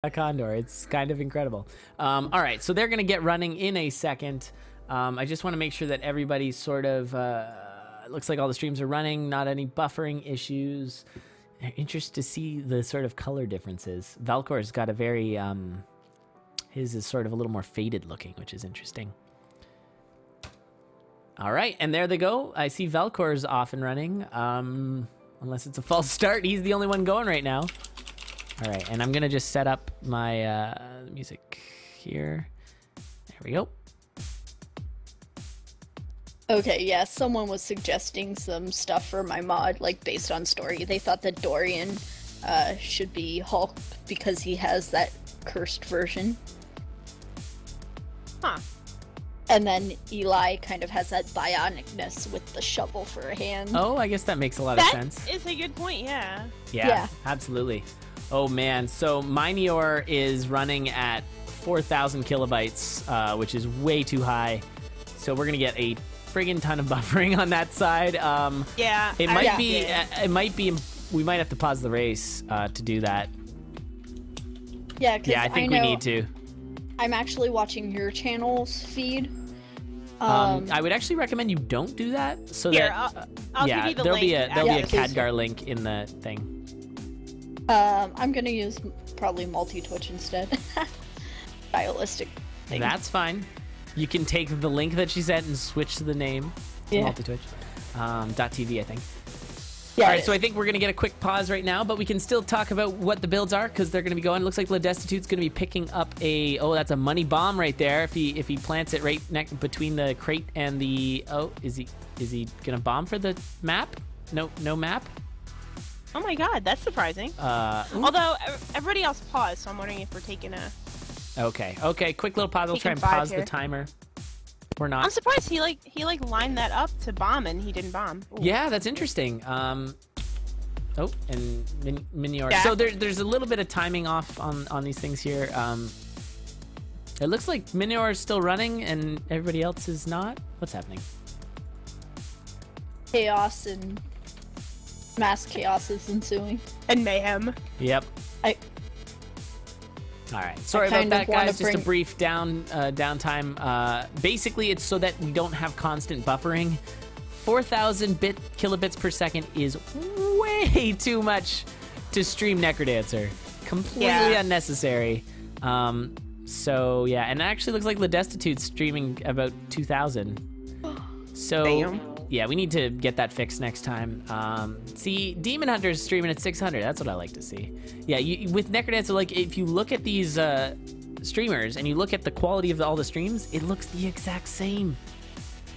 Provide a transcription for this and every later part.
a CoNDOR. It's kind of incredible. All right, so they're going to get running in a second. I just want to make sure that everybody's sort of... looks like all the streams are running, not any buffering issues. Interested to see the sort of color differences. Valcor's got a very... his is sort of a little more faded looking, which is interesting. All right, and there they go. I see Valcor's off and running. Unless it's a false start, he's the only one going right now. All right, and I'm gonna just set up my music here. There we go. Okay, yeah, someone was suggesting some stuff for my mod, like based on story. They thought that Dorian should be Hulk because he has that cursed version. Huh. And then Eli kind of has that bionicness with the shovel for a hand. Oh, I guess that makes a lot of sense. That is a good point, yeah. Yeah, absolutely. Oh man, so Minior is running at 4,000 kilobytes, which is way too high. So we're gonna get a friggin' ton of buffering on that side. Yeah. It might be. It might be. We might have to pause the race to do that. Yeah, because I think we need to. I'm actually watching your channel's feed. I would actually recommend you don't do that. So Here, that I'll give you the there'll link. Be a Khadgar link in the thing. I'm gonna use probably multi-twitch instead. Stylistic thing. That's fine. You can take the link that she sent and switch the name to multi-twitch. .tv, I think. Yeah, all right, so I think we're going to get a quick pause right now, but we can still talk about what the builds are because they're going to be going. Looks like LaDestitute's going to be picking up a... Oh, that's a money bomb right there. If he plants it right between the crate and the... Oh, is he going to bomb for the map? No map? Oh my god, that's surprising. Although, everybody else paused, so I'm wondering if we're taking a... Okay, quick little pause. We'll try and pause the timer. Or not. I'm surprised he lined that up to bomb and he didn't bomb. Ooh. Yeah, that's interesting. Oh, and Minior. Yeah. So there's a little bit of timing off on these things here. It looks like Minior is still running and everybody else is not. What's happening? Chaos and mass chaos is ensuing. And mayhem. Yep. All right, sorry about that, guys. Just a brief downtime. Basically, it's so that we don't have constant buffering. 4,000 kilobits per second is way too much to stream Necrodancer. Completely unnecessary. So yeah, and it actually looks like LaDestitute's streaming about 2,000. So. Damn. Yeah, we need to get that fixed next time. See, DeamonHunter's streaming at 600. That's what I like to see. Yeah, with Necrodancer, like, if you look at these streamers and you look at the quality of all the streams, it looks the exact same.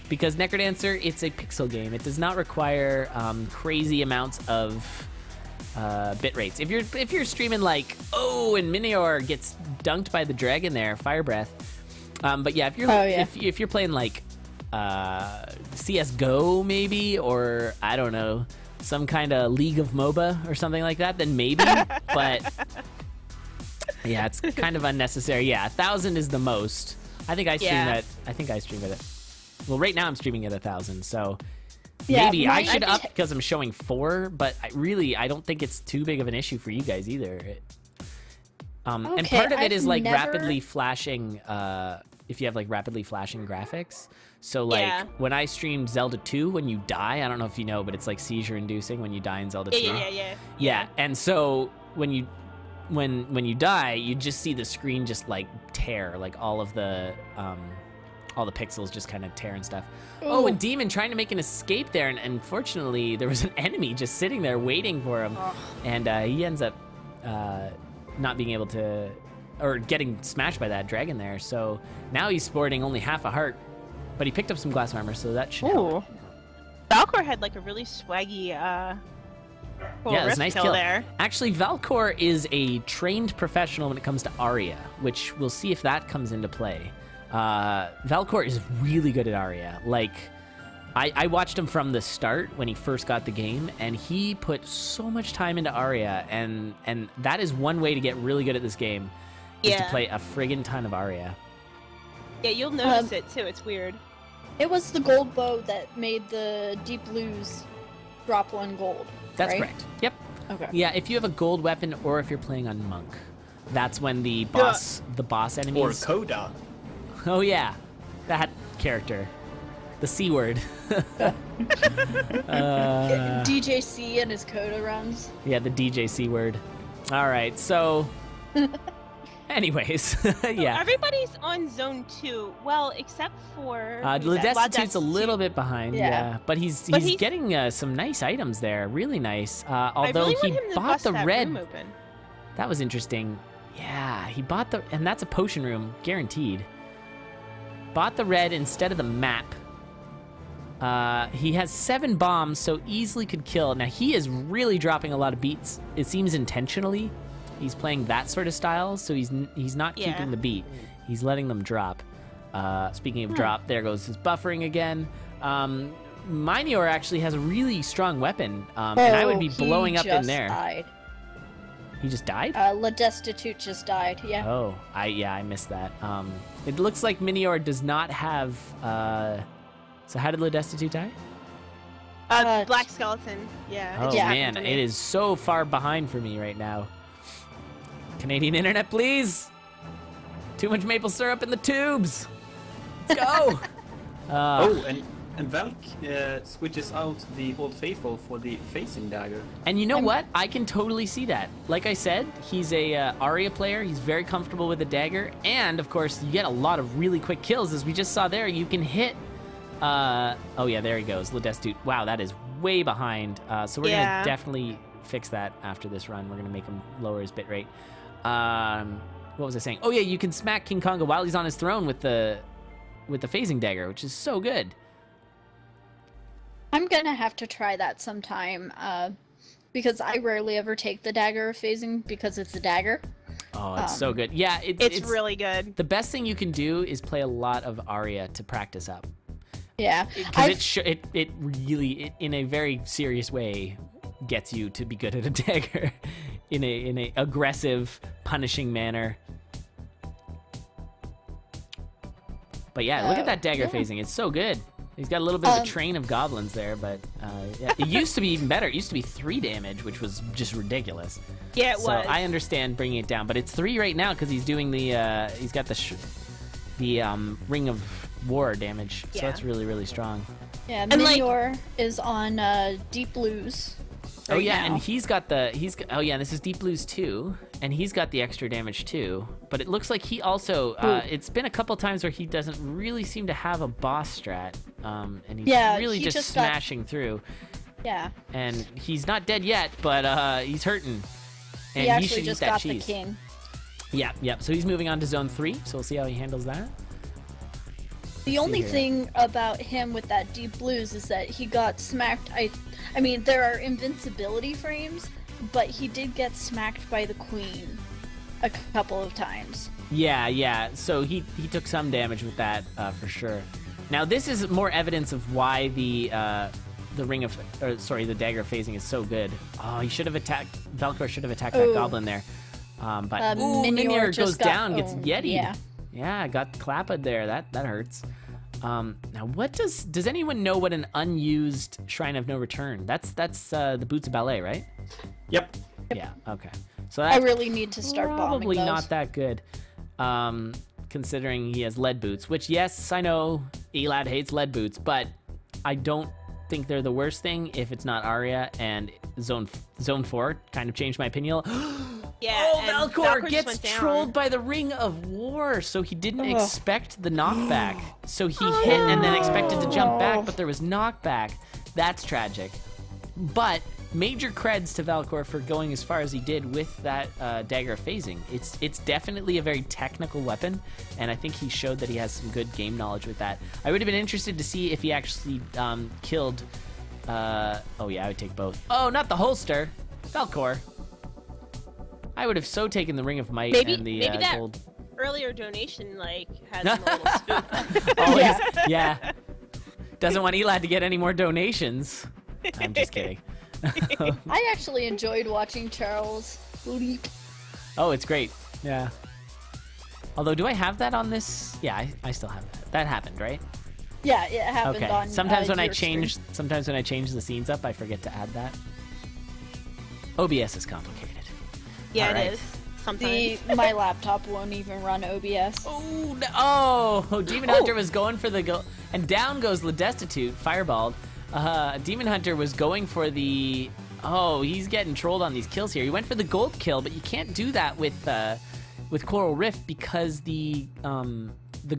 Because Necrodancer, it's a pixel game. It does not require crazy amounts of bit rates. If you're streaming like, oh, and Minior gets dunked by the dragon there, Fire Breath. But yeah, if you're playing like CSGO maybe, or I don't know, some kind of League of MOBA or something like that, then maybe. But yeah, it's kind of unnecessary. Yeah, 1,000 is the most. I think I stream at. I think I stream at it. Well, right now I'm streaming at 1,000, so maybe I should up because I'm showing 4. But I don't think it's too big of an issue for you guys either. And part of it is like rapidly flashing. If you have like rapidly flashing graphics. So like when I streamed Zelda 2, when you die, I don't know if you know, but it's like seizure inducing when you die in Zelda 2. Yeah. And so when you die, you just see the screen just like tear, like all the pixels just kind of tear and stuff. Ooh. Oh, and Demon trying to make an escape there, and unfortunately there was an enemy just sitting there waiting for him, and he ends up not being able to, or getting smashed by that dragon there. So now he's sporting only half a heart. But he picked up some glass armor, so that should help. Valcor had like a really swaggy it's a nice kill there. Actually, Valcor is a trained professional when it comes to Aria, which we'll see if that comes into play. Valcor is really good at Aria. Like, I watched him from the start when he first got the game, and he put so much time into Aria, and that is one way to get really good at this game, is to play a friggin' ton of Aria. Yeah, you'll notice it too. It's weird. It was the gold bow that made the Deep Blues drop 1 gold. That's correct. Yep. Okay. Yeah, if you have a gold weapon or if you're playing on Monk. That's when the boss enemies. Or Coda. Oh yeah, that character, the C word. DJC and his Coda runs. Yeah, the DJC word. All right, so. Anyways, yeah. Everybody's on zone 2. Well, except for LaDestitute's a little bit behind, yeah. But he's getting some nice items there, really nice. Although really he bought the red. Room open. That was interesting. Yeah, he bought and that's a potion room, guaranteed. Bought the red instead of the map. He has 7 bombs, so easily could kill. Now he is really dropping a lot of beats. It seems intentionally. He's playing that sort of style, so he's not keeping the beat. He's letting them drop. Speaking of drop, there goes his buffering again. Minior actually has a really strong weapon, and I would be blowing up in there. Died. He just died? LaDestitute just died, yeah. Oh, I missed that. It looks like Minior does not have... So how did LaDestitute die? Black skeleton, yeah. Oh man, it is so far behind for me right now. Canadian internet, please. Too much maple syrup in the tubes. Let's go. And Valk switches out the Old Faithful for the facing dagger. And you know what? I can totally see that. Like I said, he's a Aria player. He's very comfortable with the dagger. And, of course, you get a lot of really quick kills. As we just saw there, you can hit... oh, yeah, there he goes. LaDestitute. Wow, that is way behind. So we're going to definitely fix that after this run. We're going to make him lower his bitrate. What was I saying? Oh, yeah, you can smack King Konga while he's on his throne with the phasing dagger, which is so good. I'm gonna have to try that sometime, because I rarely ever take the dagger phasing because it's a dagger. Oh, it's so good. Yeah, it's really good. The best thing you can do is play a lot of Aria to practice up. Yeah, because it really, in a very serious way, gets you to be good at a dagger in a aggressive, punishing manner. But yeah, look at that dagger phasing. It's so good. He's got a little bit of a train of goblins there, but yeah. It used to be even better. It used to be 3 damage, which was just ridiculous. Yeah, it was. So I understand bringing it down, but it's 3 right now because he's doing the he's got the Ring of War damage. So that's really, really strong. Yeah, Minior is on Deep Blues. Oh yeah, and this is Deep Blues 2, and he's got the extra damage too. But it looks like he also it's been a couple times where he doesn't really seem to have a boss strat, and he's really just smashing through. Yeah. And he's not dead yet, but he's hurting. And he actually should just eat that got cheese. the king. Yeah. So he's moving on to zone 3. So we'll see how he handles that. The only thing about him with that Deep Blues is that he got smacked. I mean, there are invincibility frames, but he did get smacked by the queen a couple of times. Yeah. So he took some damage with that for sure. Now this is more evidence of why the the dagger phasing is so good. Oh, he should have attacked. Valcor should have attacked that goblin there. But Minior goes down, gets yetied. Yeah, got clapped there. That hurts. Now, what does anyone know what an unused Shrine of No Return? That's the Boots of Ballet, right? Yep. Yeah. Okay. So that's I really need to start bombing probably those. Not that good, considering he has lead boots. Which, yes, I know Elad hates lead boots, but I don't think they're the worst thing if it's not Aria. And Zone 4 kind of changed my opinion. Yeah, Valcor gets trolled by the Ring of War, so he didn't expect the knockback. So he hit and then expected to jump back, but there was knockback. That's tragic. But major creds to Valcor for going as far as he did with that dagger phasing. It's definitely a very technical weapon, and I think he showed that he has some good game knowledge with that. I would have been interested to see if he actually killed... oh yeah, I would take both. Oh, not the holster. Valcor. I would have so taken the Ring of Might and the that gold. Earlier donation has a little spook. Yeah. Doesn't want Elad to get any more donations. I'm just kidding. I actually enjoyed watching Charles leap. Oh, it's great. Yeah. Although, do I have that on this? Yeah, I still have that. That happened, right? Yeah, it happened on. Sometimes when I stream. change the scenes up, I forget to add that. OBS is complicated. Yeah, it is. sometimes. My laptop won't even run OBS. Oh, no. Oh, Demon Hunter was going for the goal. And down goes LaDestitute, fireballed. Demon Hunter was going for the... Oh, he's getting trolled on these kills here. He went for the gold kill, but you can't do that with Coral Rift because the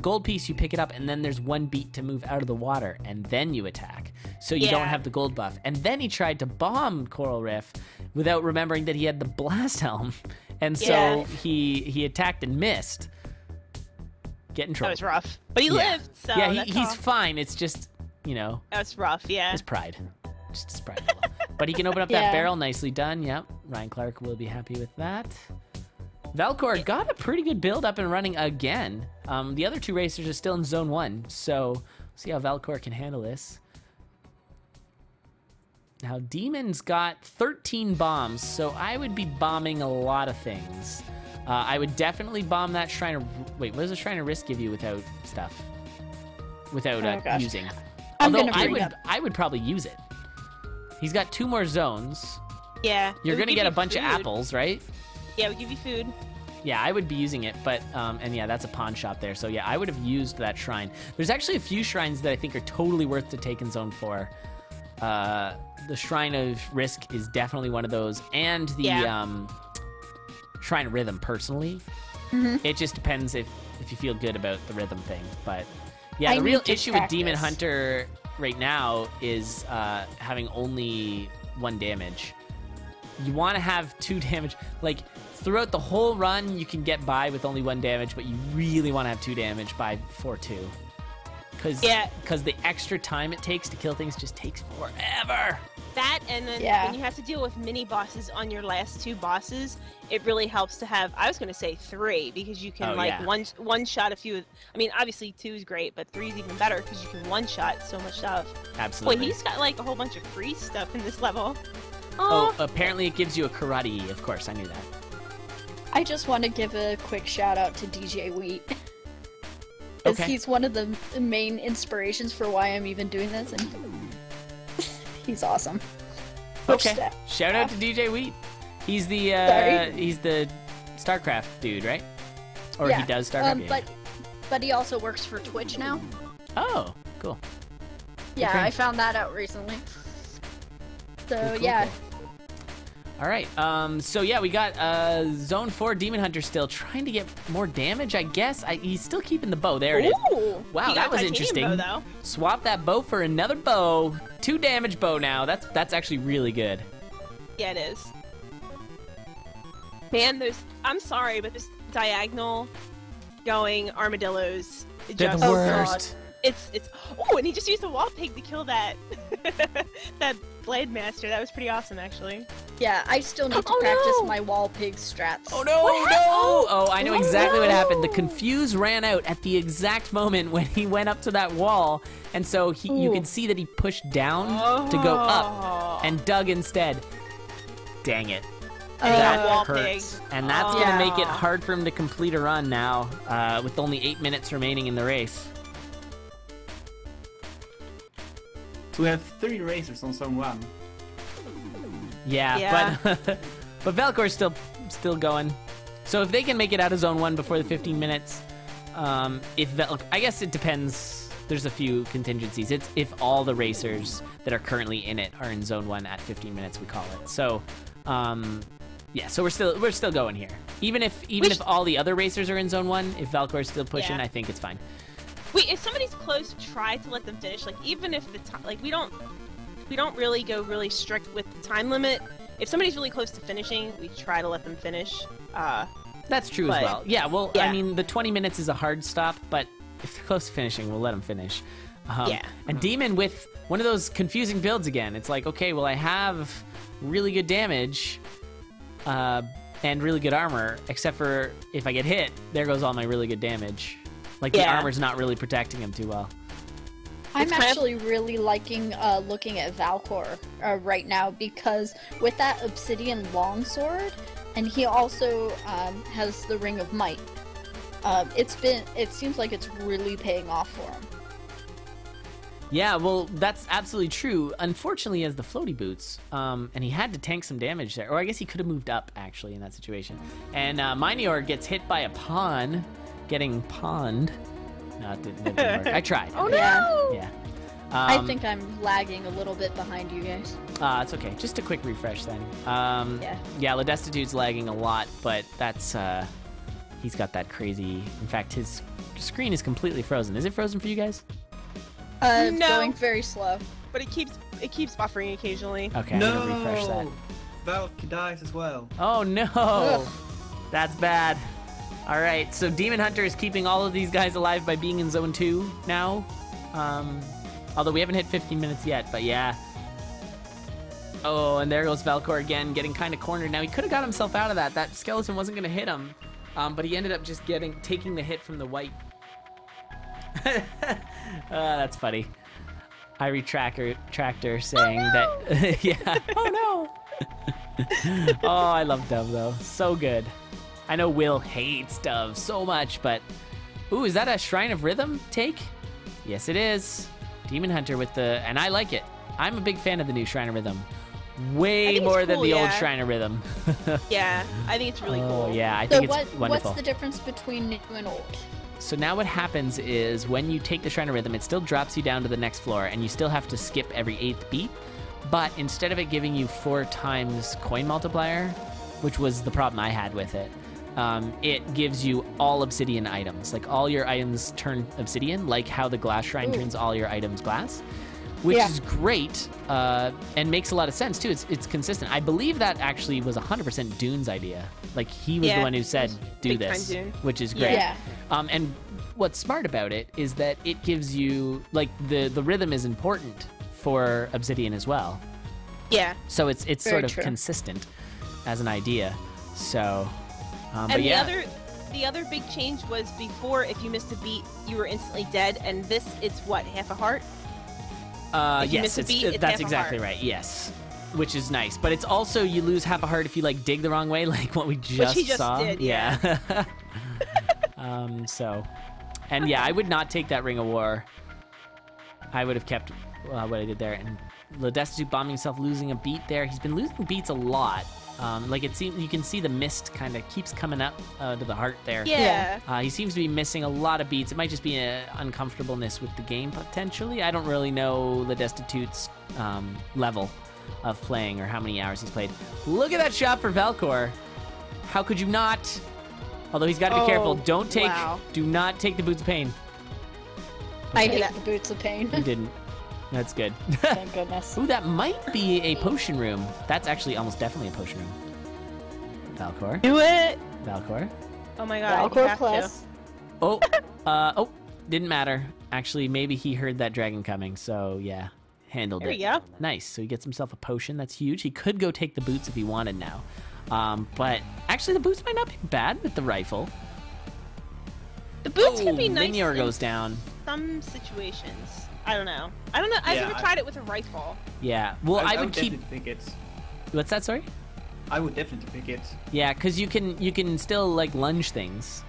gold piece, you pick it up, and then there's one beat to move out of the water, and then you attack. So you don't have the gold buff. And then he tried to bomb Coral Rift without remembering that he had the blast helm. And so he attacked and missed. Get in trouble. That was rough. But he lived, so he's fine. It's just, you know. That was rough, yeah. His pride. Just his pride. But he can open up that barrel. Nicely done. Yep. Ryan Clark will be happy with that. Valcor got a pretty good build up and running again. The other two racers are still in zone 1, so we'll see how Valcor can handle this. Now, Demon's got 13 bombs, so I would be bombing a lot of things. I would definitely bomb that Shrine of... Wait, what does a Shrine of Risk give you without stuff? Without using? Although I would probably use it. He's got 2 more zones. Yeah. You're going to get a bunch of apples, right? Yeah, we give you food. Yeah, I would be using it, but, and yeah, that's a pawn shop there. So yeah, I would have used that shrine. There's actually a few shrines that I think are totally worth to take in zone 4. The Shrine of Risk is definitely one of those, and the Shrine of Rhythm, personally. It just depends if you feel good about the rhythm thing, but yeah, the real issue with Demon Hunter right now is having only 1 damage. You want to have 2 damage. Like, throughout the whole run, you can get by with only 1 damage, but you really want to have 2 damage by 4-2. Because the extra time it takes to kill things just takes forever. That, and then when you have to deal with mini bosses on your last 2 bosses, it really helps to have, I was going to say 3, because you can one shot a few. I mean, obviously 2 is great, but 3 is even better because you can one shot so much stuff. Absolutely. Boy, he's got like a whole bunch of free stuff in this level. Oh, apparently it gives you a karate. Of course, I knew that. I just want to give a quick shout out to DJ Wheat. Because he's one of the main inspirations for why I'm even doing this, and he's awesome. Okay. Shout out to DJ Wheat. He's the StarCraft dude, right? Or he does StarCraft. But he also works for Twitch now. Oh, cool. Yeah, okay. I found that out recently. So cool. All right, so yeah, we got Zone 4 Demon Hunter still trying to get more damage, I guess. He's still keeping the bow. There it is. Wow, that was interesting. Bow, swap that bow for another bow. 2 damage bow now. That's actually really good. Yeah, it is. Man, I'm sorry, but this diagonal going armadillos. They're the worst. It's oh, and he just used a wall pig to kill that that Blade Master. That was pretty awesome, actually. Yeah, I still need to practice my wall pig strats. Oh no, Oh, I know exactly what happened. The Confuse ran out at the exact moment when he went up to that wall, and so you could see that he pushed down to go up and dug instead. Dang it. That wall hurts. pig. And that's gonna make it hard for him to complete a run now, with only 8 minutes remaining in the race. So we have 3 racers on zone 1. Yeah. but Valcor's still going. So if they can make it out of zone 1 before the 15 minutes, I guess it depends. There's a few contingencies. It's if all the racers that are currently in it are in zone 1 at 15 minutes, we call it. So, yeah. So we're still going here. Even if all the other racers are in zone 1, if Valcor's still pushing, I think it's fine. Wait, if somebody's close, try to let them finish. Like, even if the time, like, we don't really go really strict with the time limit. If somebody's really close to finishing, we try to let them finish. That's true as well. Yeah, well, I mean, the 20 minutes is a hard stop, but if they're close to finishing, we'll let them finish. And Demon with one of those confusing builds again. It's like, okay, well, I have really good damage and really good armor, except for if I get hit, there goes all my really good damage. Like, the armor's not really protecting him too well. I'm actually really liking looking at Valcor right now, because with that obsidian longsword, and he also has the Ring of Might, it seems like it's really paying off for him. Yeah, well, that's absolutely true. Unfortunately, he has the floaty boots, and he had to tank some damage there. Or I guess he could have moved up, actually, in that situation. And Minior gets hit by a pawn, getting pawned. No, it didn't work. I tried. Oh, no! Yeah. I think I'm lagging a little bit behind you guys. It's okay. Just a quick refresh then. Yeah, LaDestitute's lagging a lot, but that's... he's got that crazy... In fact, his screen is completely frozen. Is it frozen for you guys? It's no. going very slow. But it keeps buffering occasionally. Okay, I'm gonna refresh that. Valk dies as well. Oh no! Ugh. That's bad. All right, so Demon Hunter is keeping all of these guys alive by being in Zone 2 now. Although we haven't hit 15 minutes yet, but yeah. Oh, and there goes Valcor again, getting kind of cornered. Now he could have got himself out of that. That skeleton wasn't gonna hit him, but he ended up just taking the hit from the white. That's funny. Irie Tractor saying that. Yeah. Oh no. Oh, I love Dove though. So good. I know Will hates Dove so much, but ooh, is that a Shrine of Rhythm take? Yes, it is. Demon Hunter with the, and I like it. I'm a big fan of the new Shrine of Rhythm. Way more than the old Shrine of Rhythm. Yeah, I think it's really cool. Yeah, I think it's wonderful. What's the difference between new and old? So now what happens is when you take the Shrine of Rhythm, it still drops you down to the next floor, and you still have to skip every 8th beat. But instead of it giving you 4 times coin multiplier, which was the problem I had with it, it gives you all obsidian items. Like all your items turn obsidian, like how the glass shrine turns all your items glass, which is great and makes a lot of sense too. It's consistent. I believe that actually was 100% Dune's idea. Like he was the one who said do this, which is great. Yeah. And what's smart about it is that it gives you like the rhythm is important for obsidian as well. Yeah. So it's Very sort of true. consistent as an idea. So. And but yeah. the other big change was before, if you missed a beat, you were instantly dead, and this, it's what, half a heart? Yes, that's exactly right. Yes, which is nice, but it's also you lose half a heart if you like dig the wrong way, like what we just saw. Did, yeah. So, and yeah, I would not take that Ring of War. I would have kept what I did there, and LaDestitute bombing himself, losing a beat there. He's been losing beats a lot. Like it seems you can see the mist kind of keeps coming up to the heart there. Yeah. He seems to be missing a lot of beats. It might just be an uncomfortableness with the game potentially. I don't really know LaDestitute's level of playing or how many hours he's played. Look at that shot for Valcor. How could you not? Although he's got to be careful. Do not take the Boots of Pain. I hate the Boots of Pain. You didn't. That's good. Thank goodness. Ooh, that might be a potion room. That's actually almost definitely a potion room. Valcor. Do it! Valcor. Oh my god. Valcor plus. Oh, didn't matter. Actually, maybe he heard that dragon coming, so yeah, handled it. There you go. Nice. So he gets himself a potion. That's huge. He could go take the boots if he wanted now. But actually, the boots might not be bad with the rifle. The boots can be nice. Minior goes down. Some situations. I don't know. I've never tried it with a rifle. Yeah. Well, I would keep. Definitely pick it. What's that? Sorry. I would definitely pick it. Yeah, because you can still like lunge things.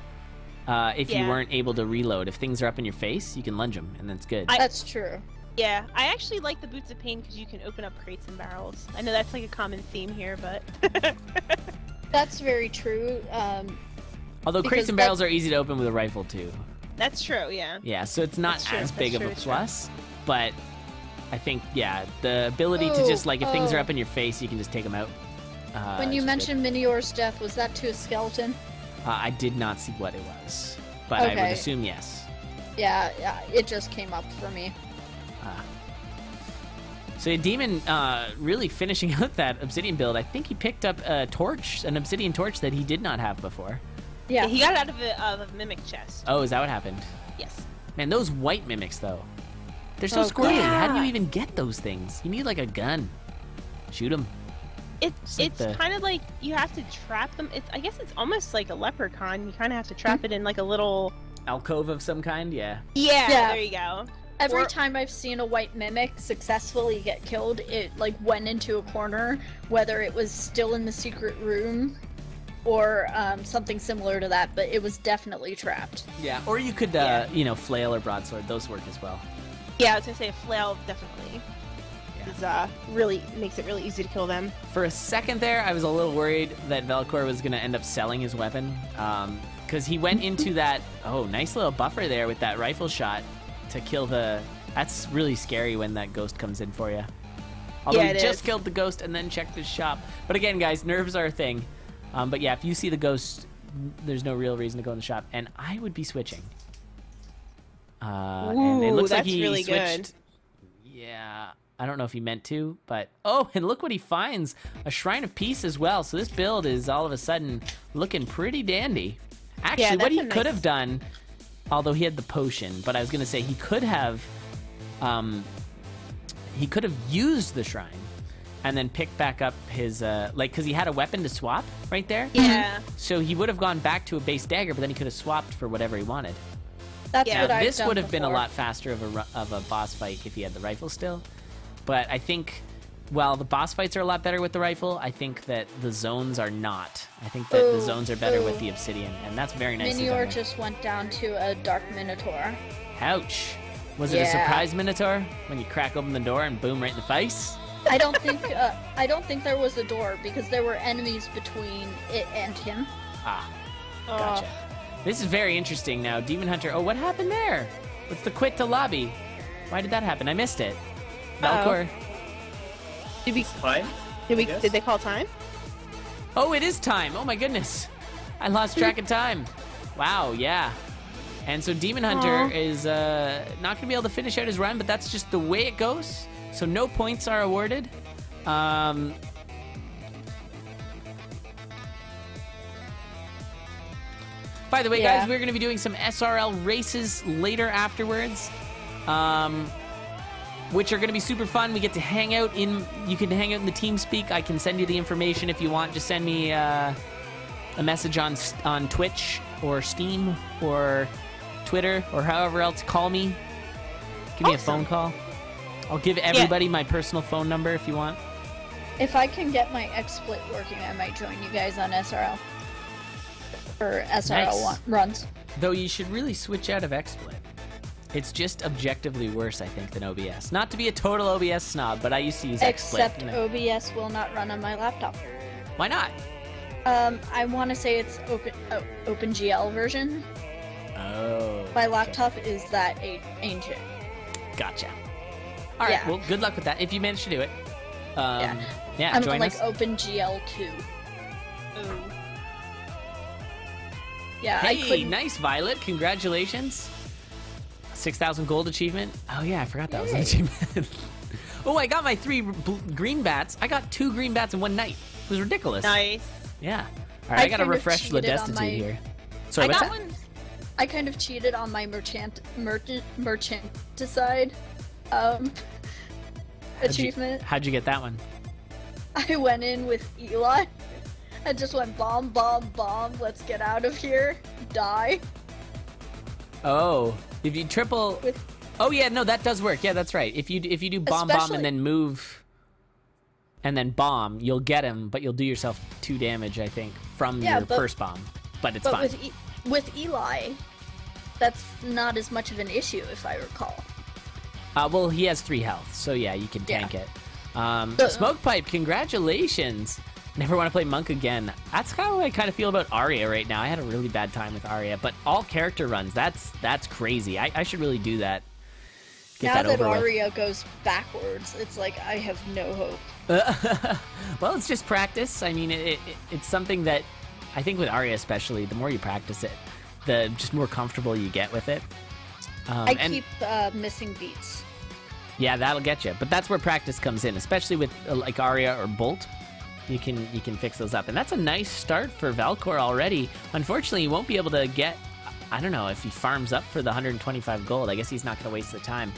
If you weren't able to reload, if things are up in your face, you can lunge them, and that's good. That's true. Yeah, I actually like the Boots of Pain because you can open up crates and barrels. I know that's like a common theme here, but. That's very true. Although crates and barrels are easy to open with a rifle too. That's true, yeah. Yeah, so it's not as big of a plus, but I think, yeah, the ability to just, like, if things are up in your face, you can just take them out. When you mentioned Minior's death, was that to a skeleton? I did not see what it was, but I would assume yes. Yeah, it just came up for me. So Demon really finishing out that obsidian build. I think he picked up a torch, an obsidian torch that he did not have before. Yeah, he got it out of a mimic chest. Oh, is that what happened? Yes. Man, those white mimics, though. They're so squirrely. Yeah. How do you even get those things? You need, like, a gun. Shoot them. It's kind of like you have to trap them. I guess it's almost like a leprechaun. You kind of have to trap it in, like, a little... alcove of some kind? Yeah. Yeah, there you go. Every time I've seen a white mimic successfully get killed, it, like, went into a corner, whether it was still in the secret room... or something similar to that, but it was definitely trapped. Yeah, or you could, flail or broadsword. Those work as well. Yeah, I was gonna say a flail definitely is really makes it really easy to kill them. For a second there, I was a little worried that Valcor was gonna end up selling his weapon, because he went into that nice little buffer there with that rifle shot to kill the. That's really scary when that ghost comes in for you. Although he just killed the ghost and then checked his shop. But again, guys, nerves are a thing. But yeah, if you see the ghost, there's no real reason to go in the shop, and I would be switching. And it looks like he really switched. good. Yeah, I don't know if he meant to, but and look what he finds, a Shrine of Peace as well. So this build is all of a sudden looking pretty dandy. Actually, what he could have done, although he had the potion, but I was gonna say he could have used the shrine and then picked back up his because he had a weapon to swap right there. Yeah. So he would have gone back to a base dagger, but then he could have swapped for whatever he wanted. That's what I've done This would have been a before. lot faster of a boss fight if he had the rifle still. But I think, while the boss fights are a lot better with the rifle, I think that the zones are not. I think that the zones are better with the obsidian, and that's very nice. Minior just went down to a dark minotaur. Ouch. Was it a surprise minotaur when you crack open the door and boom right in the face? I don't think there was a door because there were enemies between it and him. Ah, gotcha. This is very interesting now. Demon Hunter. Oh, what happened there? What's the quit to lobby? Why did that happen? I missed it. Valcor. Did they call time? Oh, it is time. Oh my goodness. I lost track of time. Wow, yeah. And so Demon Hunter is not going to be able to finish out his run, but that's just the way it goes. So no points are awarded. By the way, guys, we're going to be doing some SRL races later afterwards, which are going to be super fun. We get to hang out you can hang out in the TeamSpeak. I can send you the information if you want. Just send me a message on Twitch or Steam or Twitter or however else. Call me. Give me a phone call. I'll give everybody my personal phone number if you want. If I can get my XSplit working, I might join you guys on SRL. For SRL runs. Though you should really switch out of XSplit. It's just objectively worse, I think, than OBS. Not to be a total OBS snob, but I used to use XSplit. Except OBS will not run on my laptop. Why not? I want to say it's OpenGL version. Oh. My laptop is that ancient. Gotcha. All right. Well, good luck with that if you manage to do it. I'm join like us. OpenGL 2. Ooh. Yeah. Hey, nice, Violet. Congratulations. 6,000 gold achievement. Oh yeah, I forgot that was an achievement. Oh, I got my 3 green bats. I got 2 green bats in one night. It was ridiculous. Nice. Yeah. All right, I gotta refresh LaDestitute here. Sorry, what's that? I kind of cheated on my merchanticide achievement. How'd you get that one? I went in with Eli. I just went bomb, bomb, bomb. Let's get out of here. Die. Oh, if you triple. Oh yeah, no, that does work. Yeah, that's right. If you do bomb, bomb, and then move, and then bomb, you'll get him, but you'll do yourself 2 damage, I think, from your first bomb. But it's fine. With Eli, that's not as much of an issue, if I recall. Well, he has 3 health, so yeah, you can tank it. Smoke Pipe, congratulations. Never want to play Monk again. That's how I kind of feel about Arya right now. I had a really bad time with Arya, but all character runs, that's crazy. I should really do that. Now that Arya goes backwards, it's like I have no hope. Well, it's just practice. I mean, it's something that I think with Arya especially, the more you practice it, the just more comfortable you get with it. I keep missing beats. Yeah, that'll get you. But that's where practice comes in, especially with like Arya or Bolt. You can fix those up. And that's a nice start for Valcor already. Unfortunately, he won't be able to get, I don't know, if he farms up for the 125 gold. I guess he's not going to waste the time.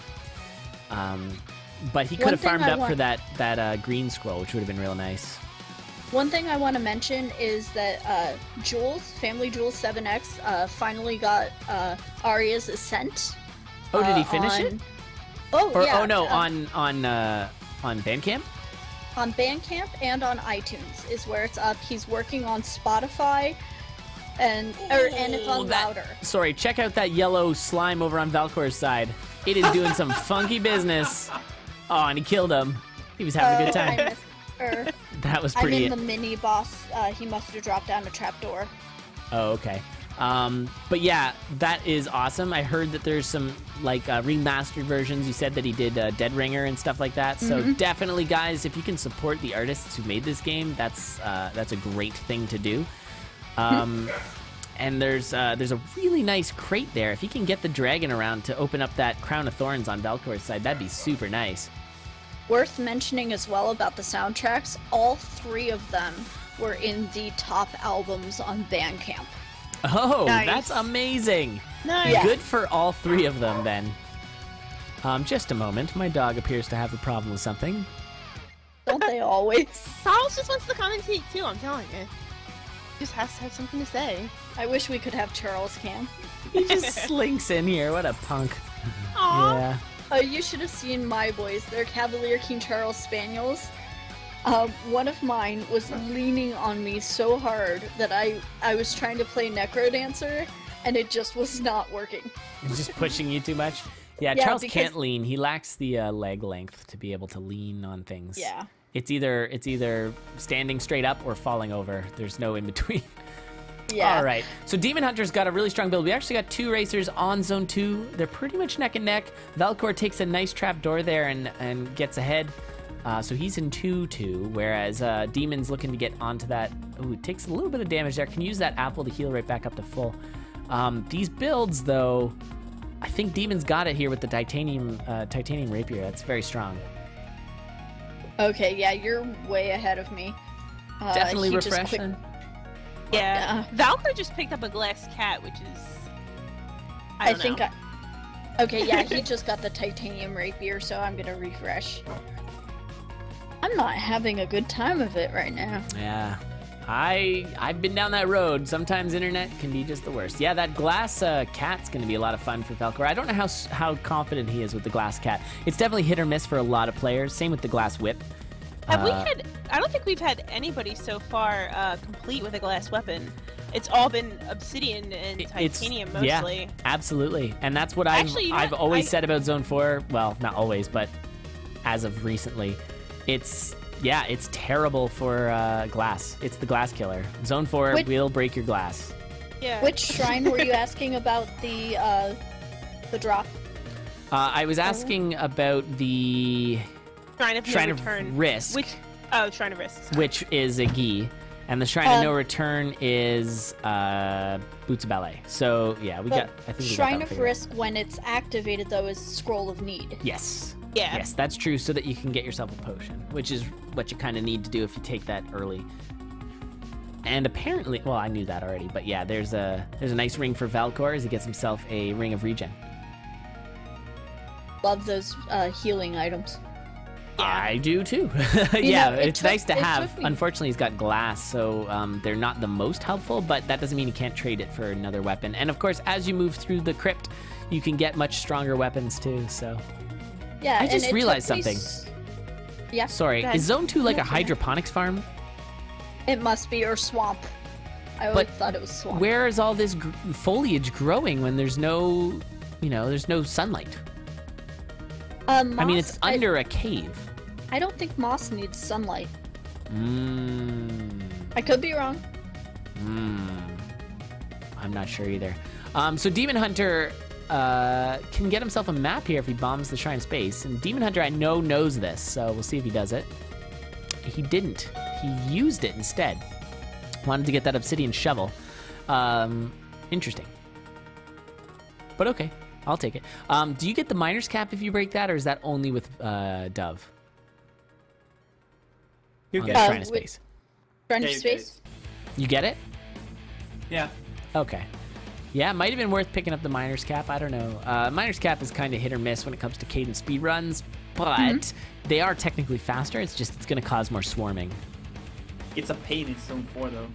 But he could have farmed up for that green scroll, which would have been real nice. One thing I want to mention is that Jules, Family Jules 7X, finally got Arya's Ascent. Oh, did he finish it? Oh, yeah. Oh, no, on Bandcamp? On Bandcamp and on iTunes is where it's up. He's working on Spotify, and it's on louder. Sorry, check out that yellow slime over on Valcor's side. It is doing some funky business. Oh, and he killed him. He was having a good time. That was pretty. I'm in the mini boss. He must have dropped down a trapdoor. Oh, okay. But yeah, that is awesome. I heard that there's some like remastered versions. You said that he did Dead Ringer and stuff like that. So definitely, guys, if you can support the artists who made this game, that's a great thing to do. And there's a really nice crate there. If you can get the dragon around to open up that Crown of Thorns on Valcor's side, that'd be super nice. Worth mentioning as well about the soundtracks, all 3 of them were in the top albums on Bandcamp. Oh, nice. That's amazing. Nice. Yeah. Good for all 3 of them, then. Just a moment. My dog appears to have a problem with something. Don't they always? Charles just wants to commentate too, I'm telling you. Just has to have something to say. I wish we could have Charles Cam. He just slinks in here. What a punk. Aww. Yeah. You should have seen my boys. They're Cavalier King Charles Spaniels. One of mine was leaning on me so hard that I was trying to play Necrodancer, and it just was not working. He's just pushing you too much. Yeah, Charles can't lean. He lacks the leg length to be able to lean on things. Yeah. It's either standing straight up or falling over. There's no in between. Yeah. All right. So Demon Hunter's got a really strong build. We actually got 2 racers on zone 2. They're pretty much neck and neck. Valcor takes a nice trap door there and gets ahead. So he's in 2-2, whereas Demon's looking to get onto that. Ooh, it takes a little bit of damage there. Can use that apple to heal right back up to full. These builds, though, I think Demon's got it here with the titanium rapier. That's very strong. Okay, yeah, you're way ahead of me. Definitely refreshing. Yeah. Valkyrie just picked up a glass cat, which is... I think Okay, yeah, he just got the titanium rapier, so I'm gonna refresh. I'm not having a good time of it right now. Yeah. I've been down that road. Sometimes internet can be just the worst. Yeah, that glass cat's going to be a lot of fun for Valcor. I don't know how confident he is with the glass cat. It's definitely hit or miss for a lot of players. Same with the glass whip. Have we had... I don't think we've had anybody so far complete with a glass weapon. It's all been obsidian and titanium mostly. Yeah, absolutely. And that's what I've always said about Zone 4. Well, not always, but as of recently. It's terrible for glass. It's the glass killer. Zone 4 will break your glass. Yeah. Which shrine were you asking about the drop? I was asking about the Shrine of Risk. Shrine of Risk. Sorry. Which is a gi. And the Shrine of No Return is Boots of Ballet. So, yeah, I think we Shrine of Risk, when it's activated, though, is Scroll of Need. Yes. Yeah. Yes, that's true, so that you can get yourself a potion, which is what you kind of need to do if you take that early. And apparently, well, I knew that already, but yeah, there's a nice ring for Valcor as he gets himself a ring of regen. Love those healing items. Yeah. I do too. Yeah, it's nice to have. Unfortunately, he's got glass, so they're not the most helpful, but that doesn't mean you can't trade it for another weapon. And of course, as you move through the crypt, you can get much stronger weapons too, so... Yeah, I just realized something. Yeah. Sorry, is Zone 2 like a hydroponics farm? It must be, or swamp. I always thought it was swamp. Where is all this foliage growing when there's no, there's no sunlight? Moss, I mean, it's under a cave. I don't think moss needs sunlight. I could be wrong. I'm not sure either. So Demon Hunter can get himself a map here if he bombs the Shrine of Space. And Demon Hunter, I know, knows this, so we'll see if he does it. He didn't. He used it instead. Wanted to get that obsidian shovel. Interesting. But okay, I'll take it. Do you get the Miner's Cap if you break that, or is that only with Dove? You on get the Shrine of Space. Shrine of Space? You get it? Yeah. Okay. Yeah, it might have been worth picking up the Miner's Cap. I don't know. Miner's Cap is kind of hit or miss when it comes to cadence speed runs, but they are technically faster. It's just it's going to cause more swarming. It's a pain in Zone 4, though.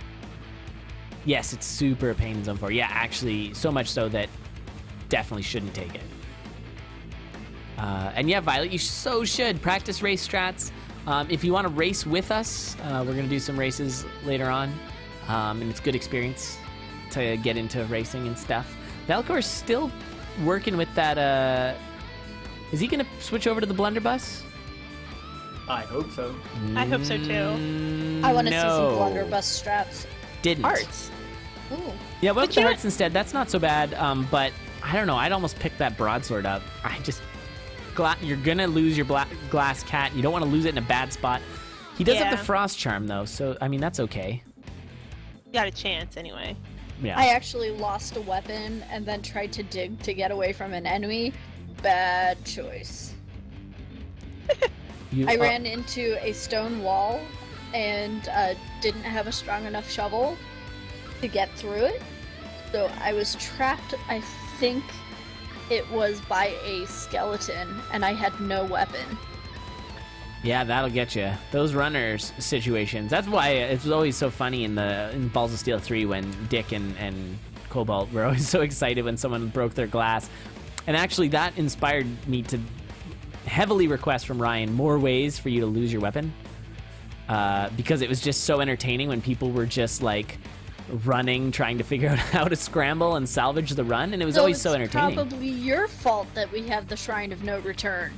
Yes, it's super a pain in Zone 4. Yeah, actually, so much so that definitely shouldn't take it. And yeah, Violet, you should practice race strats. If you want to race with us, we're going to do some races later on, and it's good experience. to get into racing and stuff. Valcor's still working with that. Is he gonna switch over to the blunderbuss? I hope so. I hope so too. I want to see some blunderbuss straps. Didn't. Hearts. Ooh. Yeah, went with the hearts instead. That's not so bad. But I don't know. I'd almost pick that broadsword up. You're gonna lose your glass cat. You don't want to lose it in a bad spot. He does have the frost charm though, so I mean that's okay. You got a chance anyway. Yeah. I actually lost a weapon and then tried to dig to get away from an enemy. Bad choice. I ran into a stone wall and didn't have a strong enough shovel to get through it. So I was trapped, I think it was by a skeleton, and I had no weapon. Yeah, that'll get you. Those runners situations. That's why it's always so funny in Balls of Steel 3 when Dick and Cobalt were always so excited when someone broke their glass. And actually that inspired me to heavily request from Ryan more ways for you to lose your weapon. Because it was just so entertaining when people were just like running, trying to figure out how to scramble and salvage the run, and it was always so entertaining. It's probably your fault that we have the Shrine of No Return.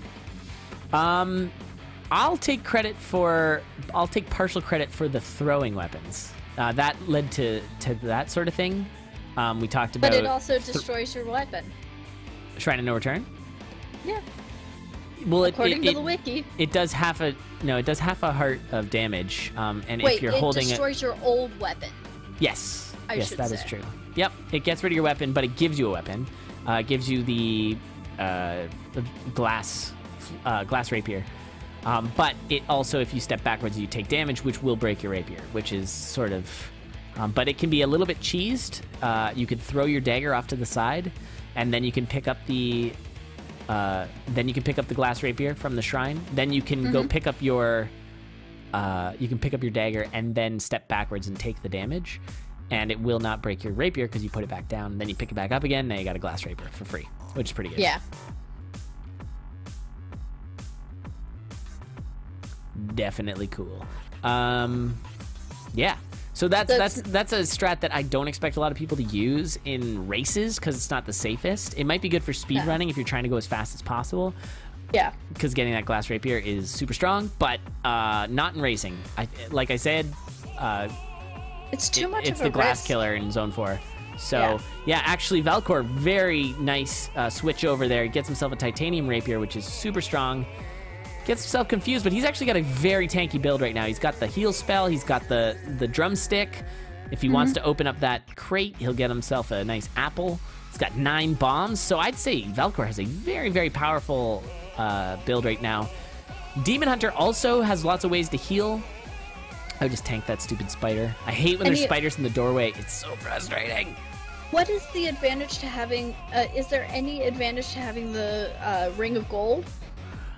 I'll take partial credit for the throwing weapons. That led to that sort of thing. We talked about. But it also destroys your weapon. Shrine of No Return? Yeah. Well, according to the wiki, it does half a heart of damage. And wait, if you're holding it, destroys your old weapon. Yes. Yes, that is true. Yep, it gets rid of your weapon, but it gives you a weapon. It gives you the glass rapier. But it also, if you step backwards, you take damage, which will break your rapier, which is sort of. But it can be a little bit cheesed. You could throw your dagger off to the side, and then you can pick up the. Then you can pick up the glass rapier from the shrine. Then you can go pick up your. You can pick up your dagger and then step backwards and take the damage, and it will not break your rapier because you put it back down. And then you pick it back up again. Now you got a glass rapier for free, which is pretty good. Yeah. Definitely cool. Yeah. So that's a strat that I don't expect a lot of people to use in races because it's not the safest. It might be good for speed running if you're trying to go as fast as possible. Yeah. Because getting that glass rapier is super strong, but not in racing. Like I said, it's too much. It's the glass killer in Zone 4. So yeah, actually Valcor, very nice switch over there. He gets himself a titanium rapier, which is super strong. Gets himself confused, but he's actually got a very tanky build right now. He's got the heal spell, he's got the drumstick. If he wants to open up that crate, he'll get himself a nice apple. He's got 9 bombs, so I'd say Valcor has a very, very powerful build right now. Demon Hunter also has lots of ways to heal. I would just tank that stupid spider. I hate when there's spiders in the doorway. It's so frustrating. What is the advantage to having... is there any advantage to having the Ring of Gold?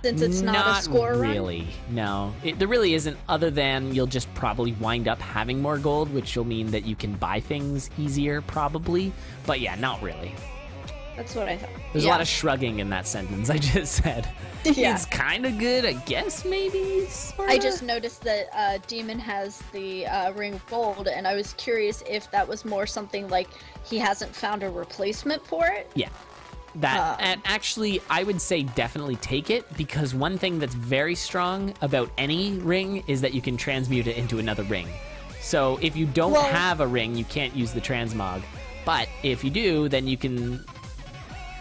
Since it's not a score run? Not really, no. There really isn't, other than you'll just probably wind up having more gold, which will mean that you can buy things easier, probably. But yeah, not really. That's what I thought. There's a lot of shrugging in that sentence I just said. Yeah. It's kind of good, I guess, maybe? Sorta? I just noticed that Demon has the Ring of Gold, and I was curious if that was more something like he hasn't found a replacement for it. Yeah. And actually, I would say definitely take it, because one thing that's very strong about any ring is that you can transmute it into another ring. So if you don't have a ring, you can't use the transmog. But if you do, then you can...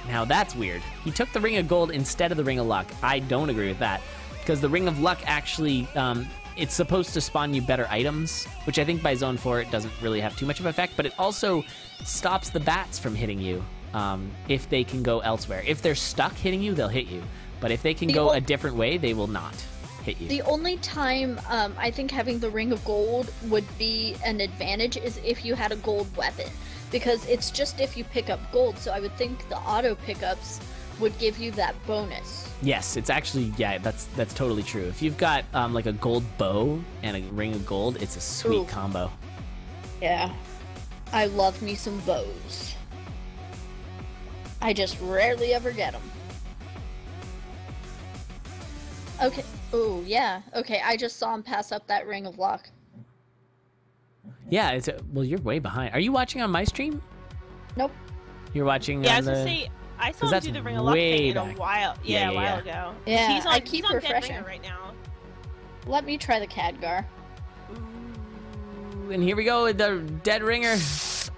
Now that's weird. He took the Ring of Gold instead of the Ring of Luck. I don't agree with that, because the Ring of Luck actually... it's supposed to spawn you better items, which I think by Zone 4 it doesn't really have too much of an effect, but it also stops the bats from hitting you. If they can go elsewhere. If they're stuck hitting you, they'll hit you. But if they can go a different way, they will not hit you. The only time I think having the Ring of Gold would be an advantage is if you had a gold weapon. Because it's just if you pick up gold, so I would think the auto pickups would give you that bonus. Yes, it's actually, yeah, that's totally true. If you've got like a gold bow and a Ring of Gold, it's a sweet combo. Yeah. I love me some bows. I just rarely ever get them. Okay. Oh, yeah. Okay, I just saw him pass up that Ring of Luck. Yeah, it's well, you're way behind. Are you watching on my stream? Nope. You're watching Yeah, on I was the... gonna say, I saw him do the Ring of Luck thing in a while. Yeah, a while ago. Yeah, he's on, I keep he's on refreshing. Dead Ringer right now. Let me try the Khadgar. Ooh, and here we go with the Dead Ringer.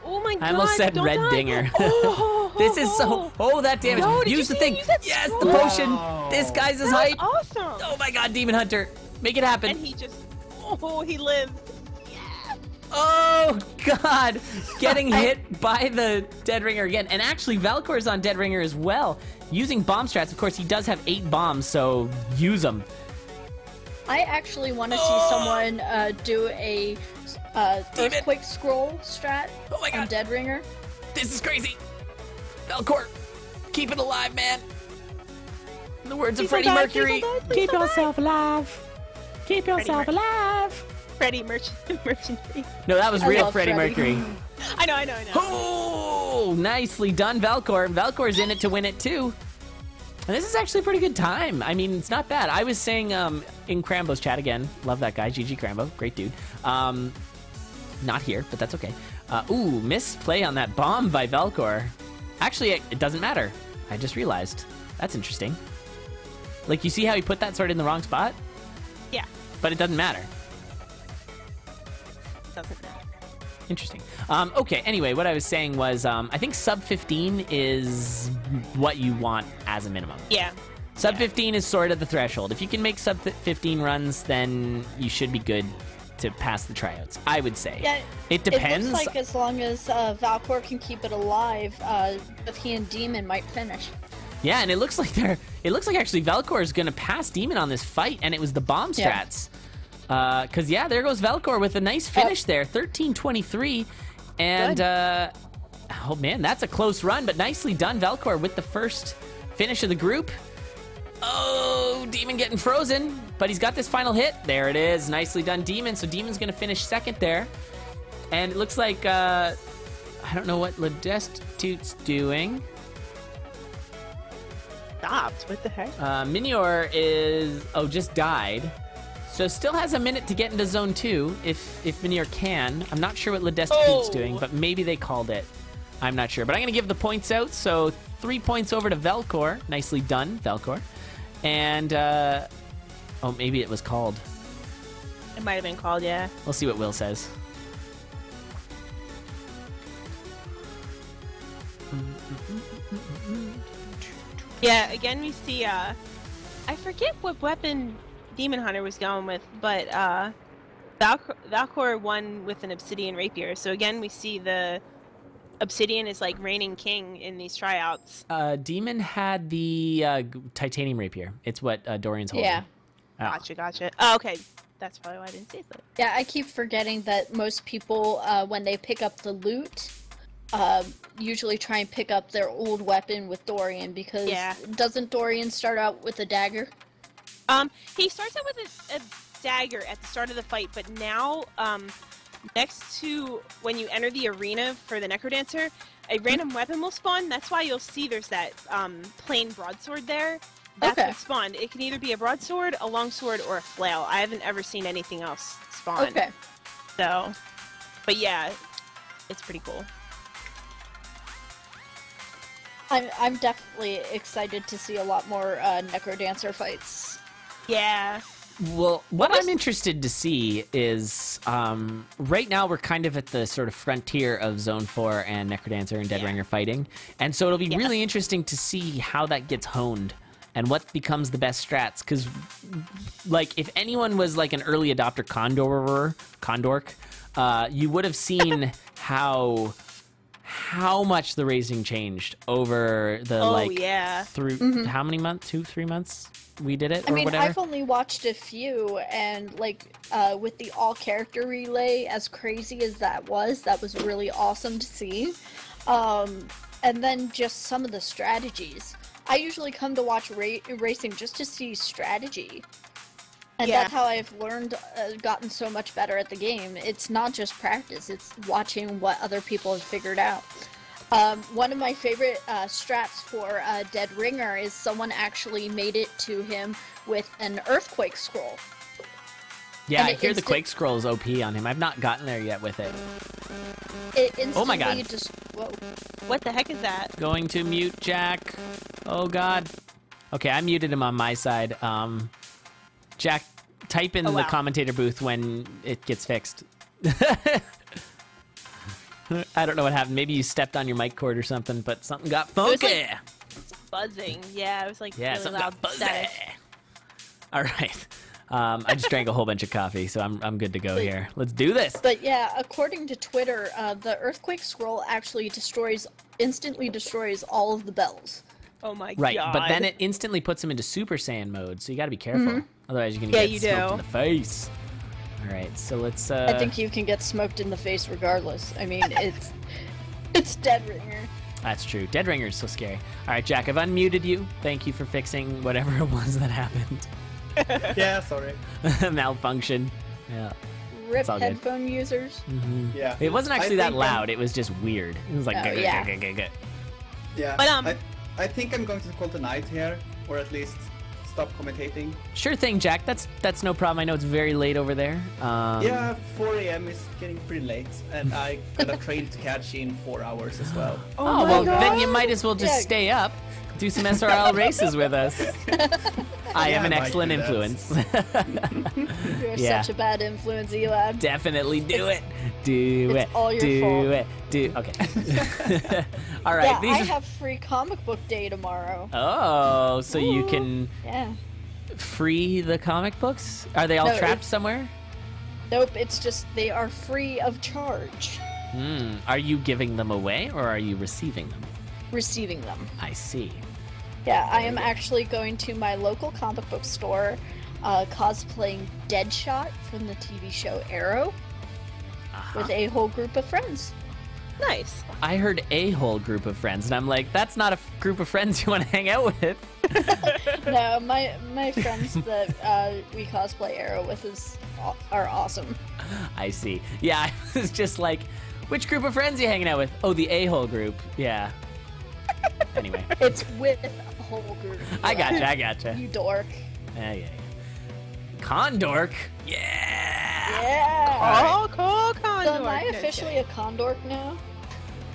Oh my god! I almost said Red die. Dinger. Oh, This is so... Oh, that damage. No, use the thing. Yes, the scroll? potion. This guy's his hype. Awesome. Oh my god, Demon Hunter. Make it happen. And he just... Oh, he lived. Oh god, getting hit by the Dead Ringer again. And actually, Valcor's on Dead Ringer as well. Using bomb strats. Of course, he does have 8 bombs, so use them. I actually want to see someone do a Earthquake Scroll strat on Dead Ringer. This is crazy. Valcor, keep it alive, man. In the words of Freddie Mercury, keep yourself alive. Keep yourself alive. Freddie Mercury. No, that was real Freddie Mercury. I know. Oh, nicely done, Valcor. Valcor's in it to win it, too. And this is actually a pretty good time. I mean, it's not bad. I was saying in Crambo's chat again, love that guy, GG Crambo, great dude. Not here, but that's okay. Ooh, misplay on that bomb by Valcor. Actually, it doesn't matter. I just realized. That's interesting. Like, you see how he put that sort of in the wrong spot? Yeah. But it doesn't matter. Doesn't matter. Interesting. Okay, anyway, what I was saying was I think sub 15 is what you want as a minimum. Yeah. Sub 15 is sort of the threshold. If you can make sub 15 runs, then you should be good to pass the tryouts, I would say. Yeah, it depends. It looks like as long as Valcor can keep it alive, both he and Demon might finish. Yeah, and it looks like actually Valcor is gonna pass Demon on this fight, and it was the bomb strats. Cause yeah, there goes Valcor with a nice finish there, 13-23, and oh man, that's a close run, but nicely done, Valcor, with the first finish of the group. Oh, Demon getting frozen, but he's got this final hit. There it is, nicely done, Demon. So Demon's gonna finish second there, and it looks like I don't know what LaDestitute's doing. Stopped. What the heck? Minior is just died. So still has a minute to get into zone 2 if Minior can. I'm not sure what LaDestitute's doing, but maybe they called it. I'm not sure. But I'm going to give the points out. So 3 points over to Valcor. Nicely done, Valcor. And, oh, maybe it was called. It might have been called, yeah. We'll see what Will says. Yeah, again we see, I forget what weapon Demon Hunter was going with, but Valcor won with an Obsidian Rapier. So again, we see the Obsidian is like reigning king in these tryouts. Demon had the Titanium Rapier. It's what Dorian's holding. Yeah. Oh. Gotcha. Oh, okay. That's probably why I didn't see that. Yeah, I keep forgetting that most people, when they pick up the loot, usually try and pick up their old weapon with Dorian, because doesn't Dorian start out with a dagger? He starts out with a dagger at the start of the fight, but now, next to when you enter the arena for the Necrodancer, a random weapon will spawn. That's why you'll see there's that plain broadsword there. That's what spawned. It can either be a broadsword, a longsword, or a flail. I haven't ever seen anything else spawn. Okay. So, but yeah, it's pretty cool. I'm definitely excited to see a lot more Necrodancer fights. Yeah. Well, what I'm interested to see is, right now we're kind of at the sort of frontier of Zone 4 and Necrodancer and Dead Ringer fighting. And so it'll be really interesting to see how that gets honed and what becomes the best strats. Because, like, if anyone was like an early adopter Condork, you would have seen how much the racing changed over the, through how many months? 2-3 months? We did it, or whatever? I've only watched a few, and like with the all-character relay, as crazy as that was really awesome to see. And then just some of the strategies. I usually come to watch racing just to see strategy. And that's how I've learned, gotten so much better at the game. It's not just practice, it's watching what other people have figured out. One of my favorite strats for Dead Ringer is someone actually made it to him with an Earthquake Scroll. Yeah, I hear the Quake Scroll is OP on him. I've not gotten there yet with it. Oh my god. Whoa. What the heck is that? Going to mute Jack. Oh god. Okay, I muted him on my side. Jack, type in the commentator booth when it gets fixed. I don't know what happened. Maybe you stepped on your mic cord or something, but something got funky. It was like buzzing. Yeah, it was like really something loud. got buzzy. All right. I just drank a whole bunch of coffee, so I'm good to go here. Let's do this. But yeah, according to Twitter, the Earthquake Scroll actually instantly destroys all of the bells. Oh my god. Right, but then it instantly puts him into Super Saiyan mode, so you gotta be careful. Otherwise you're gonna get smoked in the face. Alright, so let's I think you can get smoked in the face regardless. I mean, it's Dead Ringer. That's true. Dead Ringer is so scary. Alright, Jack, I've unmuted you. Thank you for fixing whatever it was that happened. Yeah, sorry. Malfunction. Yeah. RIP headphone users. Yeah. It wasn't actually that loud. It was just weird. It was like Yeah. But I think I'm going to call tonight here, or at least stop commentating. Sure thing, Jack. That's no problem. I know it's very late over there. Yeah, 4 a.m. is getting pretty late, and I got a train to catch in 4 hours as well. Oh well, then you might as well just stay up, do some SRL races with us. I am an excellent influence. You're such a bad influence, Elab. Definitely do it. Do it's it. all your do fault. it. Do okay. All right. Yeah, I have free comic book day tomorrow. Oh, so you can free the comic books? Are they all trapped somewhere? Nope. It's just they are free of charge. Are you giving them away or are you receiving them? Receiving them. I see. Yeah, I am actually going to my local comic book store, cosplaying Deadshot from the TV show Arrow, with a whole group of friends. Nice. I heard a whole group of friends, and I'm like, that's not a group of friends you want to hang out with. No, my friends that we cosplay Arrow with are awesome. I see. Yeah, I was just like, which group of friends are you hanging out with? Oh, the a-hole group. Yeah. Anyway. It's with a whole group. I gotcha. You dork. Yeah. CoNDOR? Yeah! Yeah! Cool, CoNDOR. So am I officially a CoNDOR now?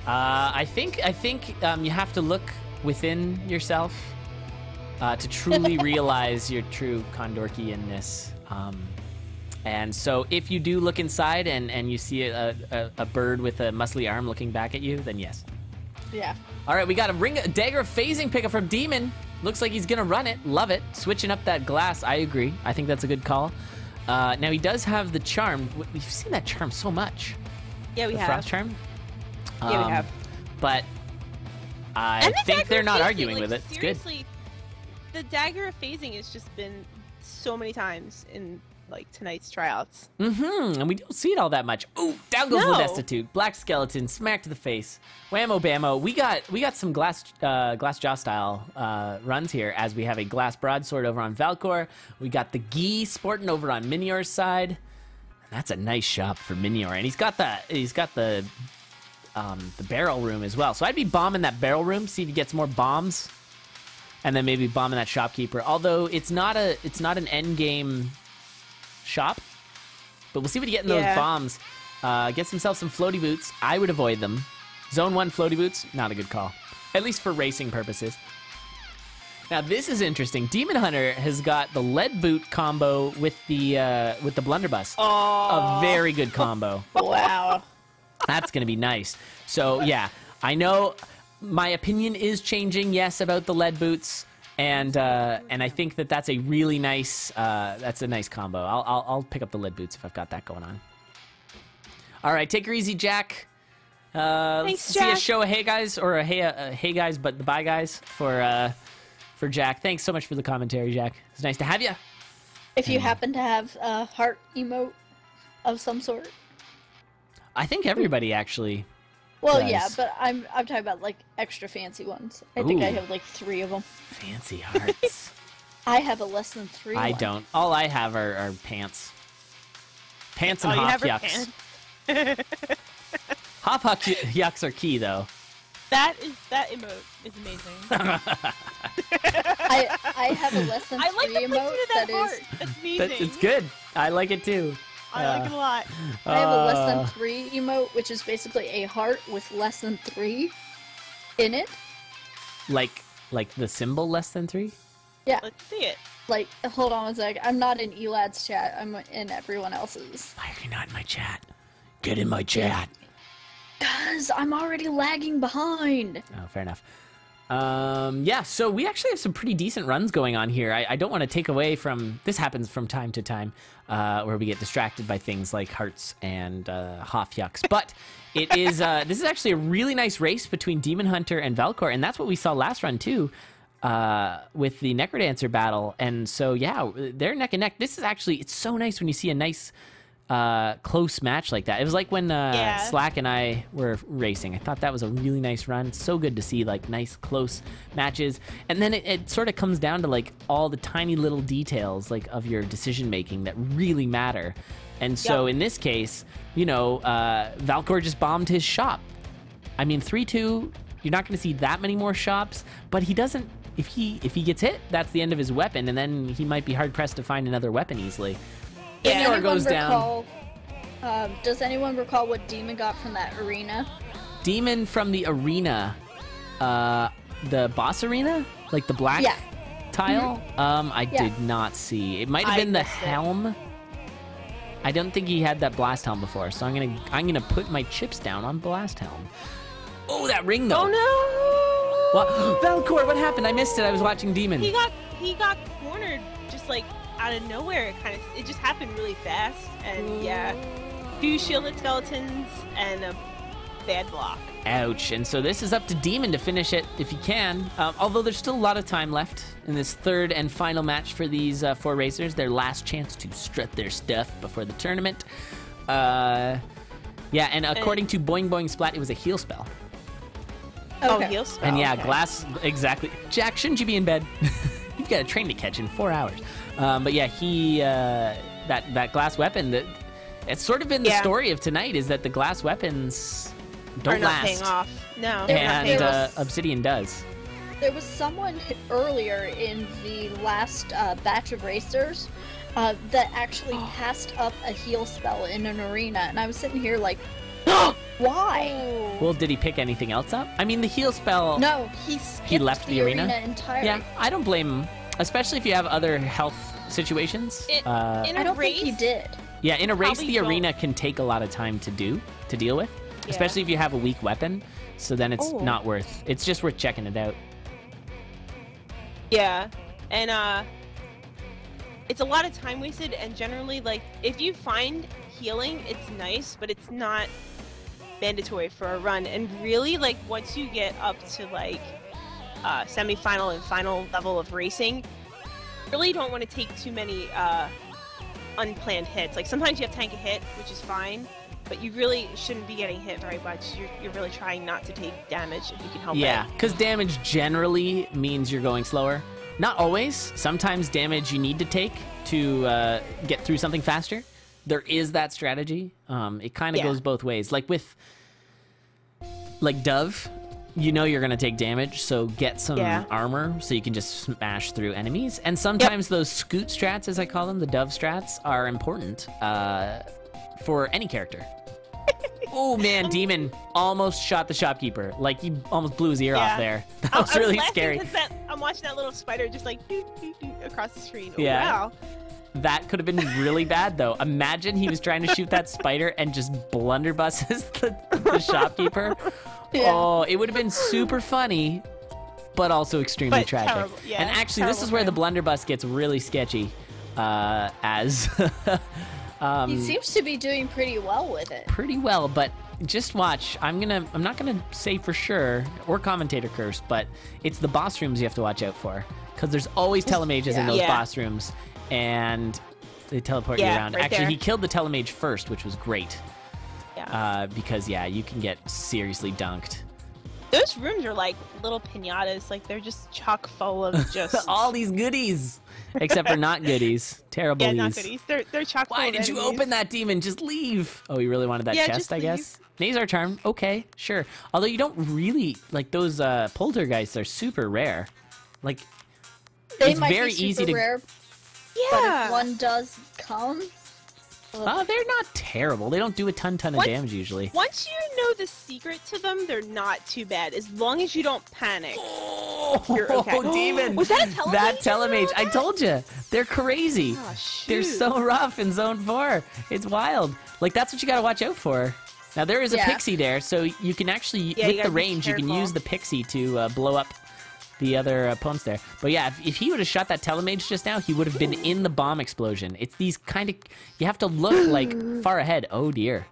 I think you have to look within yourself to truly realize your true CoNDORkianness. And so if you do look inside and you see a bird with a muscly arm looking back at you, then yes. Yeah. All right, we got a Dagger of Phasing pickup from Demon. Looks like he's gonna run it. Love it. Switching up that glass. I agree. I think that's a good call. Now he does have the charm. We've seen that charm so much. Yeah, we have. Frost charm. Yeah, we have. But I think they're not arguing with it. Seriously, it's good. The Dagger of Phasing has just been so many times in tonight's tryouts. And we don't see it all that much. Ooh, down goes LaDestitute. Black skeleton, smack to the face. Whammo bammo. We got some glass jaw style runs here, as we have a glass broadsword over on Valcor. We got the gi sporting over on Minior's side. That's a nice shop for Minior, and he's got the barrel room as well. So I'd be bombing that barrel room, see if he gets more bombs, and then maybe bombing that shopkeeper. Although it's not an end game shop, but we'll see what he gets in those bombs. Gets himself some floaty boots. I would avoid them. Zone 1 floaty boots, not a good call, at least for racing purposes. Now this is interesting. Demon Hunter has got the lead boot combo with the blunderbuss. A very good combo. Wow. That's gonna be nice. So yeah, I know my opinion is changing. Yes, about the lead boots. And I think that's a really nice combo. I'll pick up the lead boots if I've got that going on. All right, take her easy, Jack. Thanks, Jack. See a show of hey guys, or a hey guys, but the bye guys for Jack. Thanks so much for the commentary, Jack. It's nice to have you. If you happen to have a heart emote of some sort. I think everybody actually. Well, yeah, but I'm talking about extra fancy ones. I think I have 3 of them. Fancy hearts. I have a less than 3. I don't. All I have are pants. Pants and hop yucks. Hop yucks are key though. That emote is amazing. I have a less than 3 emote that is. That's amazing. It's good. I like it too. I like it a lot. I have a less than 3 emote, which is basically a heart with less than 3 in it. Like the symbol less than 3? Yeah. Let's see it. Like, hold on one sec. I'm not in Elad's chat. I'm in everyone else's. Why are you not in my chat? Get in my chat. Because I'm already lagging behind. Oh, fair enough. Yeah, so we actually have some pretty decent runs going on here. I don't want to take away from... This happens from time to time, where we get distracted by things like hearts and Hofjucks. But it is... this is actually a really nice race between Demon Hunter and Valcor, and that's what we saw last run, too, with the Necrodancer battle. And so, yeah, they're neck and neck. This is actually... It's so nice when you see a nice... close match like that. It was like when Slack and I were racing. I thought that was a really nice run. It's so good to see like nice close matches, and then it sort of comes down to like all the tiny little details like of your decision making that really matter. And so in this case, you know, Valcor just bombed his shop. I mean, 3-2, you're not going to see that many more shops, but he doesn't. If he gets hit, that's the end of his weapon, and then he might be hard pressed to find another weapon easily. Yeah. Goes down. Does anyone recall what Demon got from that arena? Demon from the arena, the boss arena, like the black tile. I did not see. It might have been the helm. I don't think he had that blast helm before, so I'm gonna put my chips down on blast helm. Oh, that ring though. Oh no! What? Valcor, what happened? I missed it. I was watching Demon. He got cornered just like out of nowhere. It just happened really fast, and yeah, 2 shielded skeletons and a bad block. Ouch. And so this is up to Demon to finish it if he can. Although there's still a lot of time left in this third and final match for these 4 racers. Their last chance to strut their stuff before the tournament. Yeah, and according to Boing Boing Splat, it was a heal spell. Oh, heal spell. And yeah, glass, exactly. Jack, shouldn't you be in bed? You've got a train to catch in 4 hours. But yeah, he that glass weapon. It's sort of been the story of tonight is that the glass weapons don't last. Paying off. No, and Obsidian does. There was someone earlier in the last batch of racers that actually passed up a heal spell in an arena, and I was sitting here like, why? Well, did he pick anything else up? I mean, the heal spell. No, he left the arena entirely. Yeah, I don't blame him. Especially if you have other health situations. I don't think he did. Yeah, in a race, the arena can take a lot of time to deal with. Yeah. Especially if you have a weak weapon. So then it's not worth... It's just worth checking it out. Yeah, and it's a lot of time wasted, and generally, like, if you find healing, it's nice, but it's not mandatory for a run. And really, like, once you get up to, like, semi-final and final level of racing, you really don't want to take too many unplanned hits. Like sometimes you have to tank a hit, which is fine, but you really shouldn't be getting hit very much. You're really trying not to take damage if you can help it. Yeah, because damage generally means you're going slower. Not always. Sometimes damage you need to take to get through something faster. There is that strategy. It kind of goes both ways. Like with Dove, you know you're going to take damage, so get some armor so you can just smash through enemies. And sometimes those scoot strats, as I call them, the Dove strats, are important for any character. Oh man, Demon almost shot the shopkeeper. Like, he almost blew his ear off there. That was really scary. I'm watching that little spider just like doot, doot, doot, across the screen. Oh, yeah. Wow. That could have been really bad, though. Imagine he was trying to shoot that spider and just blunderbusses the shopkeeper. Yeah. Oh, it would have been super funny, but also extremely tragic. Yeah, and actually, this is where the blunderbuss gets really sketchy, as... he seems to be doing pretty well with it. Pretty well, but just watch. I'm not gonna say for sure, or commentator curse, but it's the boss rooms you have to watch out for, because there's always telemages in those boss rooms, and they teleport you around. Right Actually, there. he killed the telemage first, which was great. Yeah. Because you can get seriously dunked. Those rooms are like little piñatas. Like they're just chock full of just all these goodies, except for not goodies. Terrible. Yeah, not goodies. They're chock full. Why did you open that, Demon? Just leave. Oh, you really wanted that chest, I guess. Nazar charm. Okay, sure. Although you don't really like those poltergeists are super rare. Like they it's might very be super easy to. Rare, yeah. but if one does come, They're not terrible. They don't do a ton of damage usually. Once you know the secret to them, they're not too bad. As long as you don't panic. You're okay. Demon! Was that a telemage? That telemage. I told you. They're crazy. Oh, shoot. They're so rough in Zone 4. It's wild. Like, that's what you gotta watch out for. Now, there is a pixie there, so you can actually, with the range, you can use the pixie to blow up the other opponents there. But yeah, if he would have shot that telemage just now, he would have been in the bomb explosion. It's these kind of... You have to look, like, far ahead. Oh, dear.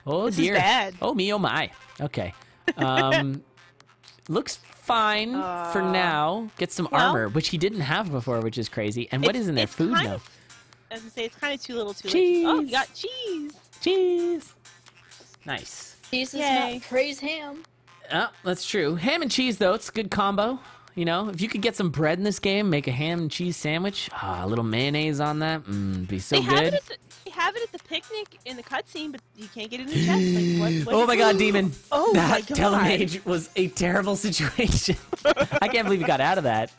Oh, dear. This is bad. Oh, me, oh, my. Okay. Looks fine for now. Get some armor, which he didn't have before, which is crazy. And what is in there? Food now. I was going to say, it's kind of too little too late. Oh, you got cheese. Cheese. Nice. Cheese is not praise ham. Oh, that's true. Ham and cheese, though, it's a good combo. You know, if you could get some bread in this game, make a ham and cheese sandwich, a little mayonnaise on that, be so good. They have it at the picnic in the cutscene, but you can't get it in the chest. Like, what oh my god, Demon. Oh that my god. telemage was a terrible situation. I can't believe you got out of that.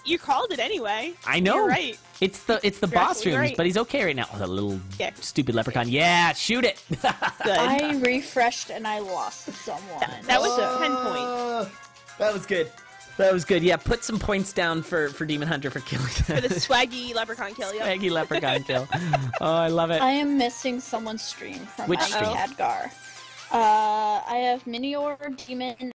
You called it anyway. I know. You're right. It's the boss rooms, right. but he's okay right now. Oh, that little stupid leprechaun. Yeah, shoot it. Good. I refreshed and I lost someone. That was 10 points. That was good. That was good. Yeah, put some points down for Demon Hunter for killing for the swaggy leprechaun kill. Yep. Swaggy leprechaun kill. Oh, I love it. I am missing someone's stream from Which stream? Adgar. I have Minior, Demon,